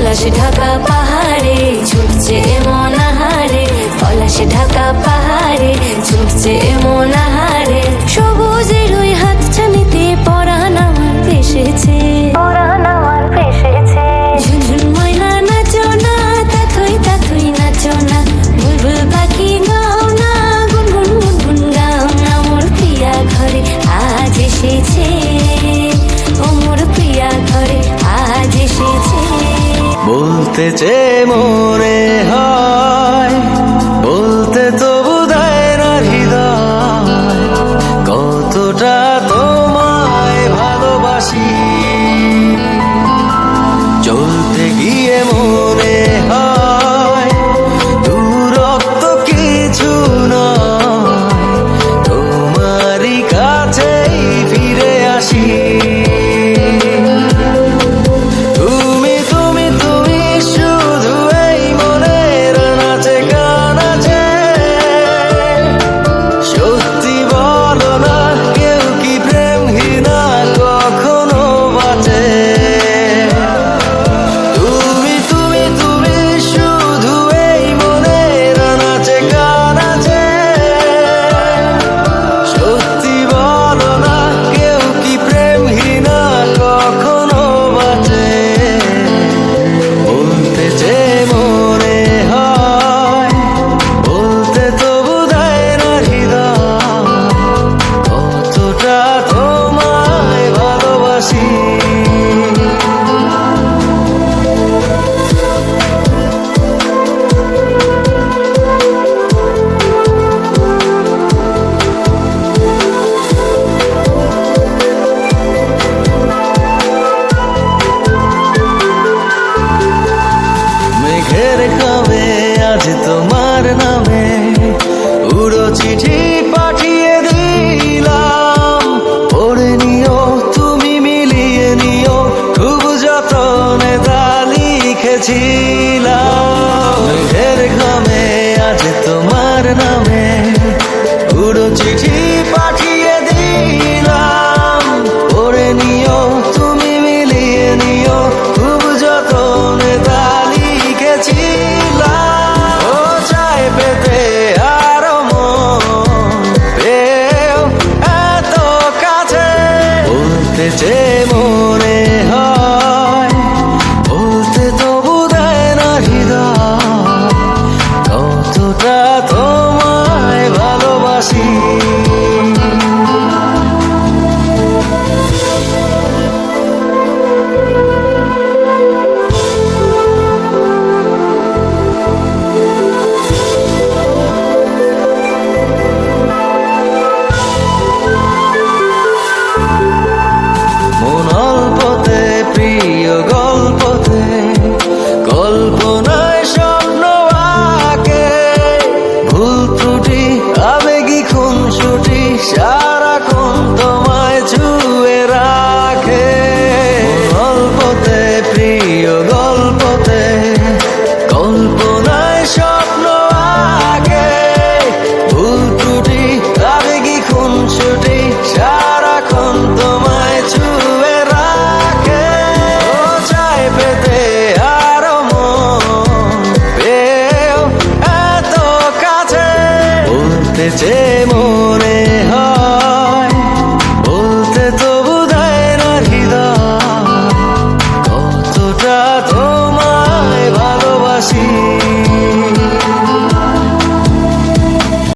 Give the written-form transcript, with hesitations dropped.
পলাশ ঢাকা পাহাড়ে ছুটছে এমন আহারে, পলাশ ঢাকা পাহাড়ে ছুটছে এমন আহারে। সবুজের ওই হাতছানিতে পরাণ আমার ভেসেছে, পরাণ আমার ভেসেছে। ঝুনঝুন ময়না নাচো না, তাথই তাথই নাচো না, বুলবুল পাখি গাও না, গুনগুন গুনগুন গাও না। মোর প্রিয়া ঘরে আজ এসেছে, ও মোর প্রিয়া ঘরে আজ এসেছে। বলতে চেয়ে মনে হয়, বলতে তবু দেয় না হৃদয়, কতটা তোমায় ভালোবাসি। চলতে গিয়ে মনে হয় দূরত্ব কিছু নয়, তোমারই কাছেই ফিরে আসি। আজ তোমার নামে উড়ো চিঠি পাঠিয়ে দিলাম, পড়ে নিও তুমি মিলিয়ে নিও, খুব যতনে তা লিখেছিলাম। মেঘের ঘামে আজ তোমার নামে উড়ো চিঠি পাঠিয়ে দিলাম, পড়ে নিও তুমি মিলিয়ে নিও, খুব যতনে তা লিখেছিলাম। পেতে আরো মন পেও এত কাছে, বলতে চেয়ে